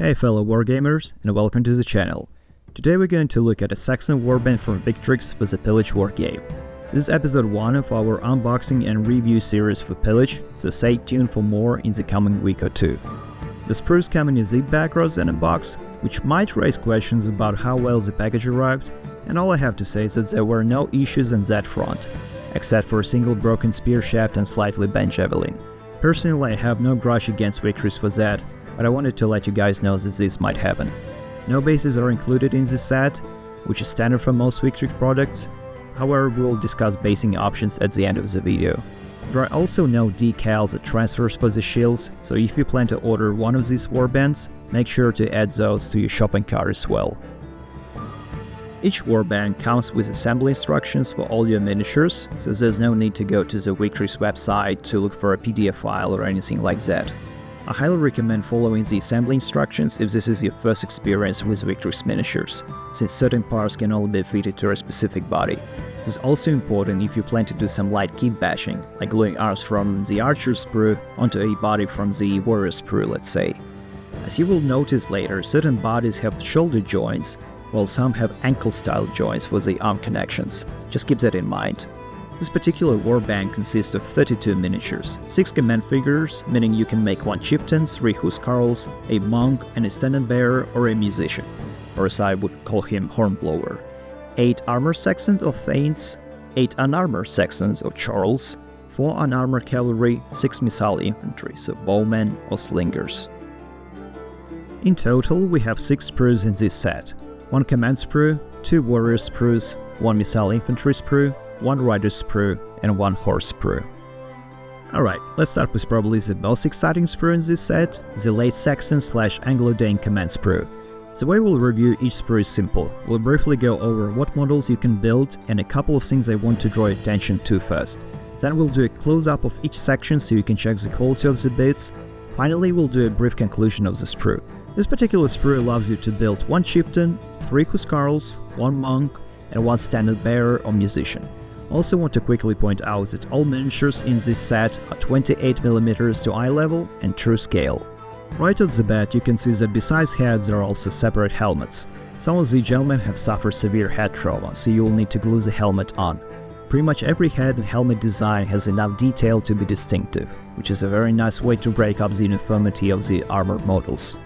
Hey fellow wargamers, and welcome to the channel. Today we're going to look at a Saxon Warband from Victrix with the Pillage wargame. This is episode 1 of our unboxing and review series for Pillage, so stay tuned for more in the coming week or two. The sprues come in a zip bag rather than a box, which might raise questions about how well the package arrived, and all I have to say is that there were no issues on that front, except for a single broken spear shaft and slightly bent javelin. Personally, I have no grudge against Victrix for that, but I wanted to let you guys know that this might happen. No bases are included in this set, which is standard for most Victrix products. However, we'll discuss basing options at the end of the video. There are also no decals or transfers for the shields, so if you plan to order one of these warbands, make sure to add those to your shopping cart as well. Each warband comes with assembly instructions for all your miniatures, so there's no need to go to the Victrix website to look for a PDF file or anything like that. I highly recommend following the assembly instructions if this is your first experience with Victrix miniatures, since certain parts can only be fitted to a specific body. This is also important if you plan to do some light kit bashing, like gluing arms from the archer's sprue onto a body from the warrior's sprue, let's say. As you will notice later, certain bodies have shoulder joints, while some have ankle-style joints for the arm connections. Just keep that in mind. This particular warband consists of 32 miniatures, 6 command figures, meaning you can make 1 chieftain, 3 huscarls, a monk, and a standard bearer or a musician, or as I would call him, hornblower, 8 armored Saxons or thanes, 8 unarmored Saxons or churls, 4 unarmored cavalry, 6 missile infantry, so bowmen or slingers. In total, we have 6 sprues in this set, 1 command sprue, 2 warrior sprues, 1 missile infantry sprue, 1 rider sprue, and 1 horse sprue. Alright, let's start with probably the most exciting sprue in this set, the late Saxon / Anglo-Dane command sprue. The way we'll review each sprue is simple. We'll briefly go over what models you can build and a couple of things I want to draw your attention to first. Then we'll do a close-up of each section so you can check the quality of the bits. Finally, we'll do a brief conclusion of the sprue. This particular sprue allows you to build 1 chieftain, 3 huscarls, 1 monk, and 1 standard bearer or musician. Also want to quickly point out that all miniatures in this set are 28mm to eye level and true scale. Right off the bat you can see that besides heads there are also separate helmets. Some of the gentlemen have suffered severe head trauma, so you will need to glue the helmet on. Pretty much every head and helmet design has enough detail to be distinctive, which is a very nice way to break up the uniformity of the armored models.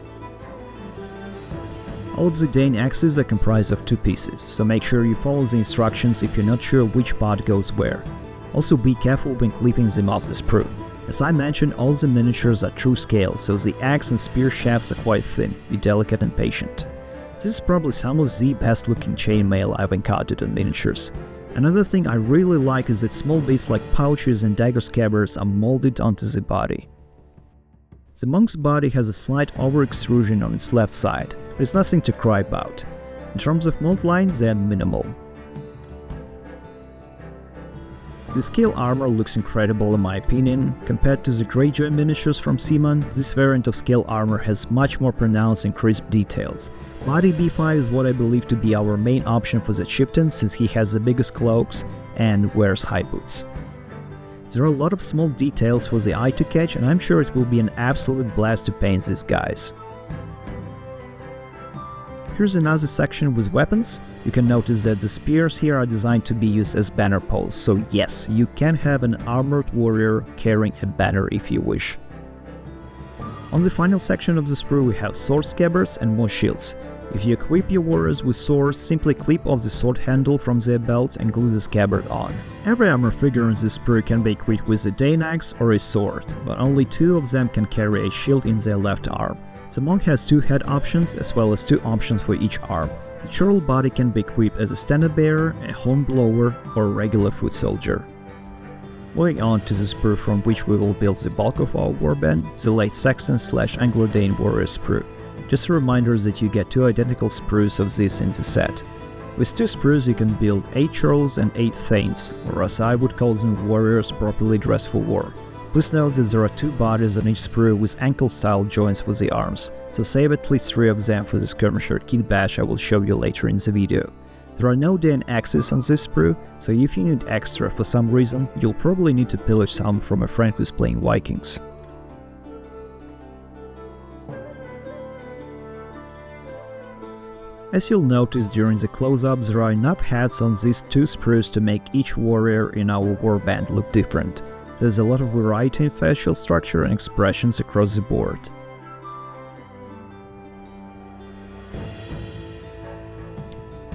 All of the Dane axes are comprised of 2 pieces, so make sure you follow the instructions if you're not sure which part goes where. Also be careful when clipping them off the sprue. As I mentioned, all the miniatures are true scale, so the axe and spear shafts are quite thin, be delicate and patient. This is probably some of the best looking chainmail I've encountered on miniatures. Another thing I really like is that small bits like pouches and dagger scabbards are molded onto the body. The monk's body has a slight over-extrusion on its left side, but it's nothing to cry about. In terms of mold lines, they are minimal. The scale armor looks incredible in my opinion. Compared to the Greyjoy miniatures from Seaman, this variant of scale armor has much more pronounced and crisp details. Body B5 is what I believe to be our main option for the chieftain, since he has the biggest cloaks and wears high boots. There are a lot of small details for the eye to catch, and I'm sure it will be an absolute blast to paint these guys. Here's another section with weapons. You can notice that the spears here are designed to be used as banner poles, so yes, you can have an armored warrior carrying a banner if you wish. On the final section of the sprue we have sword scabbards and more shields. If you equip your warriors with swords, simply clip off the sword handle from their belt and glue the scabbard on. Every armor figure in this sprue can be equipped with a Dane axe or a sword, but only 2 of them can carry a shield in their left arm. The monk has 2 head options as well as 2 options for each arm. The churl body can be equipped as a standard bearer, a hornblower, or a regular foot soldier. Moving on to the sprue from which we will build the bulk of our warband, the late Saxon / Anglo-Dane warrior sprue. Just a reminder that you get 2 identical sprues of this in the set. With 2 sprues you can build 8 churls and 8 thanes, or as I would call them, warriors properly dressed for war. Please note that there are 2 bodies on each sprue with ankle-style joints for the arms, so save at least 3 of them for the skirmisher kit bash I will show you later in the video. There are no Dane axes on this sprue, so if you need extra for some reason, you'll probably need to pillage some from a friend who's playing Vikings. As you'll notice during the close-ups, there are enough heads on these two sprues to make each warrior in our warband look different. There's a lot of variety in facial structure and expressions across the board.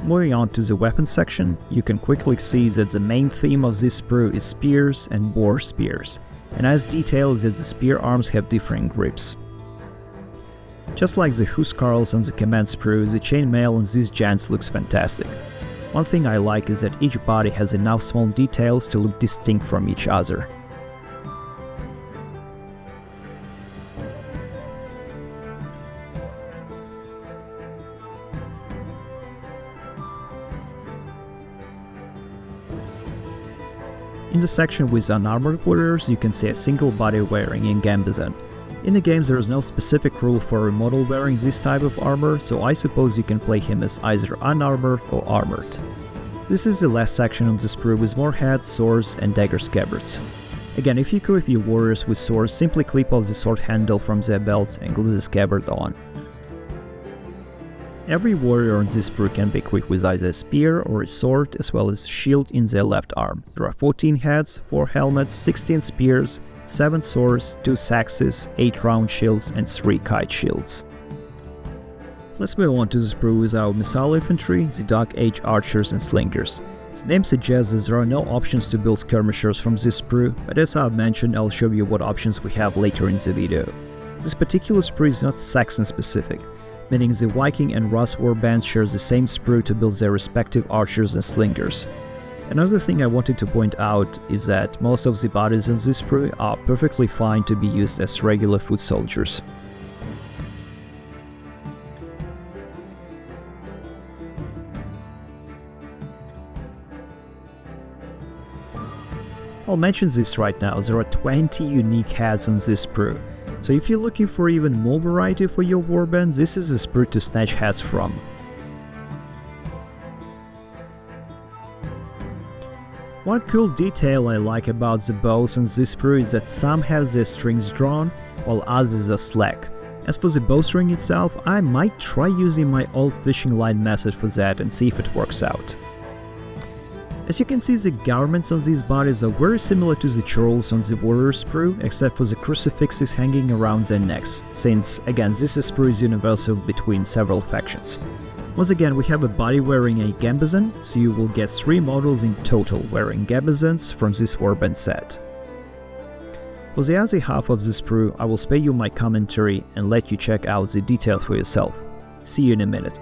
Moving on to the weapons section, you can quickly see that the main theme of this sprue is spears and boar spears, and as detailed that the spear arms have differing grips. Just like the huskarls on the command sprue, the chainmail on these giants looks fantastic. One thing I like is that each body has enough small details to look distinct from each other. In the section with unarmored warriors, you can see a single body wearing a gambizon. In the games there is no specific rule for a model wearing this type of armor, so I suppose you can play him as either unarmored or armored. This is the last section of the sprue with more heads, swords and dagger scabbards. Again, if you equip your warriors with swords, simply clip off the sword handle from their belt and glue the scabbard on. Every warrior on this sprue can be equipped with either a spear or a sword, as well as a shield in their left arm. There are 14 heads, 4 helmets, 16 spears, 7 swords, 2 saxes, 8 round shields and 3 kite shields. Let's move on to the sprue with our missile infantry, the Dark Age archers and slingers. The name suggests that there are no options to build skirmishers from this sprue, but as I've mentioned, I'll show you what options we have later in the video. This particular sprue is not Saxon specific, meaning the Viking and Russ warbands share the same sprue to build their respective archers and slingers. Another thing I wanted to point out is that most of the bodies in this sprue are perfectly fine to be used as regular foot soldiers. I'll mention this right now, there are 20 unique heads on this sprue. So if you're looking for even more variety for your warband, this is a sprue to snatch heads from. One cool detail I like about the bows on this sprue is that some have their strings drawn, while others are slack. As for the bowstring itself, I might try using my old fishing line method for that and see if it works out. As you can see, the garments on these bodies are very similar to the chorls on the warrior sprue, except for the crucifixes hanging around their necks, since, again, this sprue is universal between several factions. Once again, we have a body wearing a gambizon, so you will get 3 models in total wearing gambizons from this warband set. For the other half of the sprue, I will spare you my commentary and let you check out the details for yourself. See you in a minute.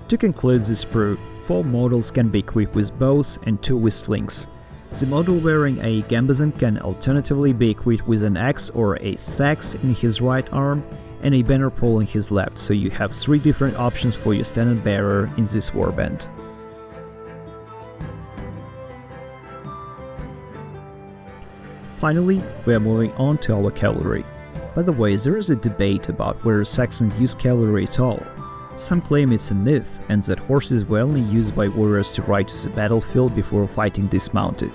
To conclude this sprue, 4 models can be equipped with bows and 2 with slings. The model wearing a gambizon can alternatively be equipped with an axe or a sax in his right arm and a banner pole in his left, so you have 3 different options for your standard bearer in this warband. Finally, we are moving on to our cavalry. By the way, there is a debate about whether Saxons use cavalry at all. Some claim it's a myth, and that horses were only used by warriors to ride to the battlefield before fighting dismounted.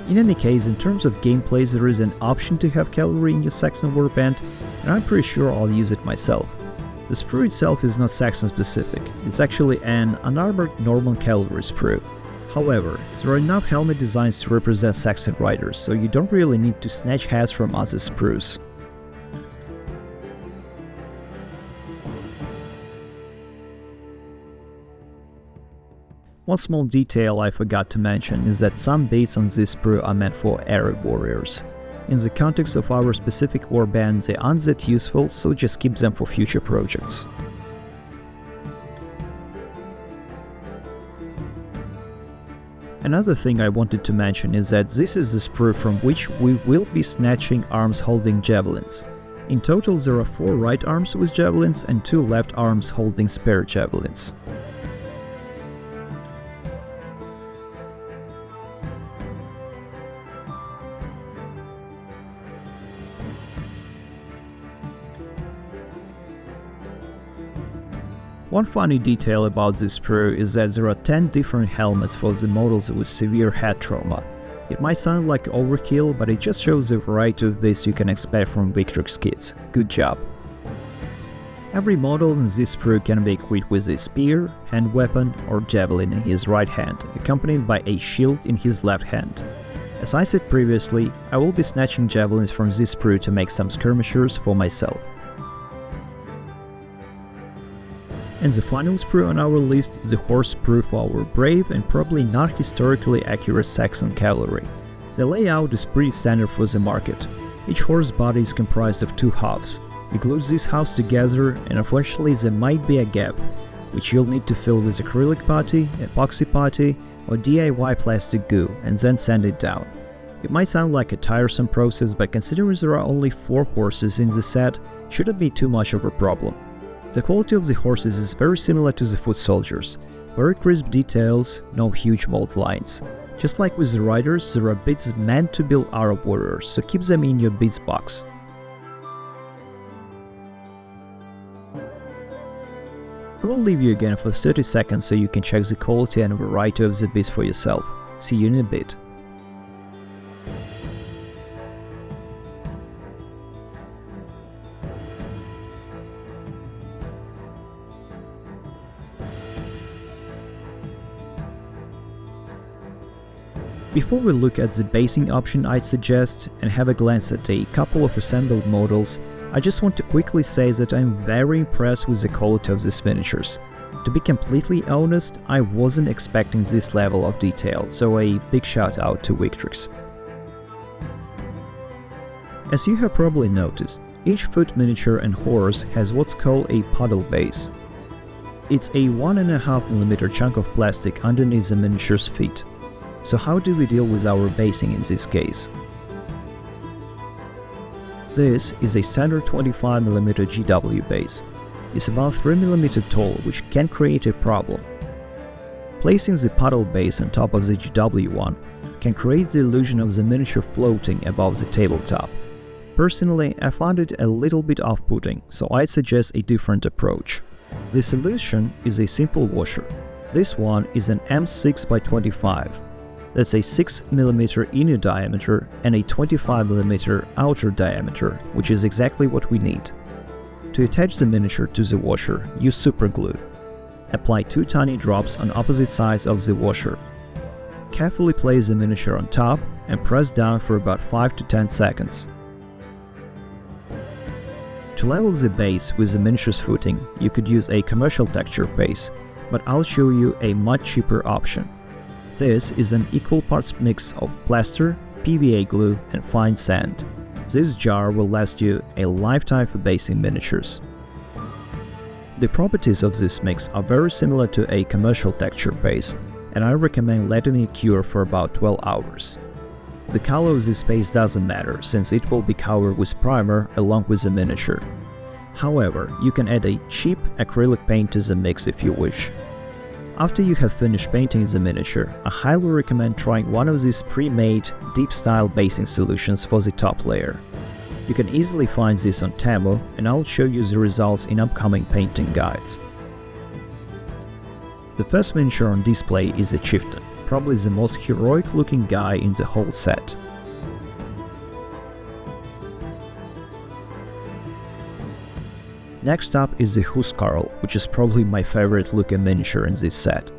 In any case, in terms of gameplay, there is an option to have cavalry in your Saxon warband, and I'm pretty sure I'll use it myself. The sprue itself is not Saxon specific, it's actually an unarmored Norman cavalry sprue. However, there are enough helmet designs to represent Saxon riders, so you don't really need to snatch heads from other sprues. One small detail I forgot to mention is that some baits on this sprue are meant for Arab warriors. In the context of our specific warband, they aren't that useful, so just keep them for future projects. Another thing I wanted to mention is that this is the sprue from which we will be snatching arms holding javelins. In total there are 4 right arms with javelins and 2 left arms holding spare javelins. One funny detail about this sprue is that there are 10 different helmets for the models with severe head trauma. It might sound like overkill, but it just shows the variety of beasts you can expect from Victrix kits. Good job! Every model in this sprue can be equipped with a spear, hand weapon, or javelin in his right hand, accompanied by a shield in his left hand. As I said previously, I will be snatching javelins from this sprue to make some skirmishers for myself. And the final sprue on our list is the horse sprue for our brave and probably not historically accurate Saxon Cavalry. The layout is pretty standard for the market. Each horse body is comprised of 2 halves. You glue these halves together and unfortunately there might be a gap, which you'll need to fill with acrylic putty, epoxy putty, or DIY plastic goo and then sand it down. It might sound like a tiresome process, but considering there are only 4 horses in the set, shouldn't be too much of a problem. The quality of the horses is very similar to the foot soldiers. Very crisp details, no huge mold lines. Just like with the riders, there are bits meant to build Arab warriors, so keep them in your bits box. I will leave you again for 30 seconds so you can check the quality and variety of the bits for yourself. See you in a bit. Before we look at the basing option I'd suggest and have a glance at a couple of assembled models, I just want to quickly say that I'm very impressed with the quality of these miniatures. To be completely honest, I wasn't expecting this level of detail, so a big shout out to Victrix. As you have probably noticed, each foot miniature and horse has what's called a puddle base. It's a 1.5mm chunk of plastic underneath the miniature's feet. So how do we deal with our basing in this case? This is a standard 25mm GW base. It's about 3mm tall, which can create a problem. Placing the puddle base on top of the GW one can create the illusion of the miniature floating above the tabletop. Personally, I found it a little bit off-putting, so I'd suggest a different approach. The solution is a simple washer. This one is an M6x25. That's a 6mm inner diameter and a 25mm outer diameter, which is exactly what we need. To attach the miniature to the washer, use superglue. Apply 2 tiny drops on opposite sides of the washer. Carefully place the miniature on top and press down for about 5 to 10 seconds. To level the base with the miniature's footing, you could use a commercial texture base, but I'll show you a much cheaper option. This is an equal parts mix of plaster, PVA glue, and fine sand. This jar will last you a lifetime for basing miniatures. The properties of this mix are very similar to a commercial texture base, and I recommend letting it cure for about 12 hours. The color of this base doesn't matter, since it will be covered with primer along with the miniature. However, you can add a cheap acrylic paint to the mix if you wish. After you have finished painting the miniature, I highly recommend trying one of these pre-made, deep-style basing solutions for the top layer. You can easily find this on Temu, and I'll show you the results in upcoming painting guides. The first miniature on display is the chieftain, probably the most heroic-looking guy in the whole set. Next up is the Huskarl, which is probably my favorite looking miniature in this set.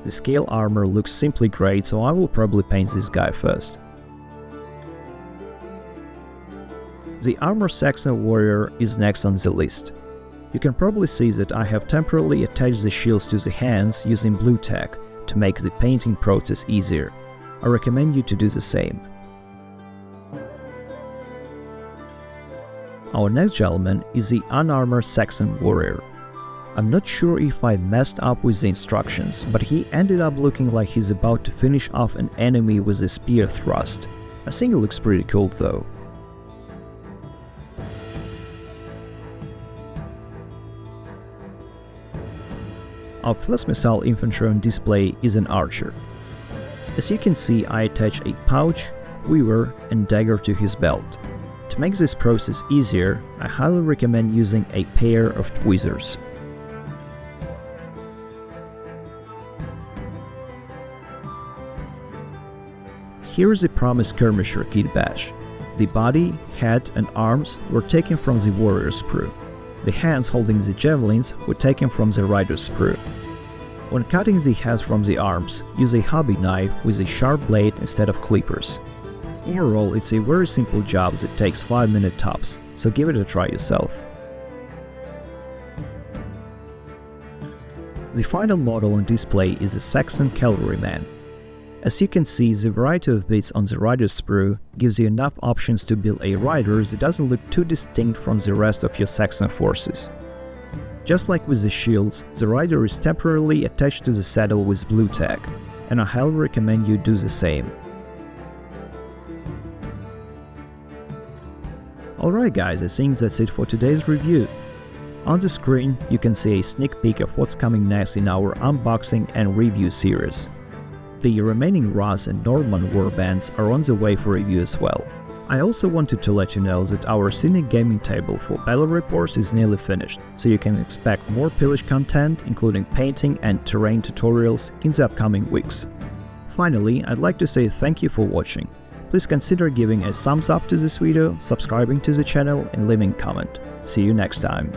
The scale armor looks simply great, so I will probably paint this guy first. The armored Saxon warrior is next on the list. You can probably see that I have temporarily attached the shields to the hands using blue tack to make the painting process easier. I recommend you to do the same. Our next gentleman is the unarmored Saxon warrior. I'm not sure if I messed up with the instructions, but he ended up looking like he's about to finish off an enemy with a spear thrust. I think it looks pretty cool though. Our first missile infantry on display is an archer. As you can see, I attach a pouch, quiver, and dagger to his belt. To make this process easier, I highly recommend using a pair of tweezers. Here is the promised skirmisher kit badge. The body, head and arms were taken from the warrior's sprue. The hands holding the javelins were taken from the rider's sprue. When cutting the heads from the arms, use a hobby knife with a sharp blade instead of clippers. Overall, it's a very simple job that takes 5 minutes tops, so give it a try yourself. The final model on display is the Saxon Cavalry man. As you can see, the variety of bits on the rider's sprue gives you enough options to build a rider that doesn't look too distinct from the rest of your Saxon forces. Just like with the shields, the rider is temporarily attached to the saddle with blue tag, and I highly recommend you do the same. Alright guys, I think that's it for today's review. On the screen, you can see a sneak peek of what's coming next in our unboxing and review series. The remaining Ross and Norman warbands are on the way for review as well. I also wanted to let you know that our scenic gaming table for battle reports is nearly finished, so you can expect more Pillage content, including painting and terrain tutorials, in the upcoming weeks. Finally, I'd like to say thank you for watching. Please consider giving a thumbs up to this video, subscribing to the channel and leaving a comment. See you next time.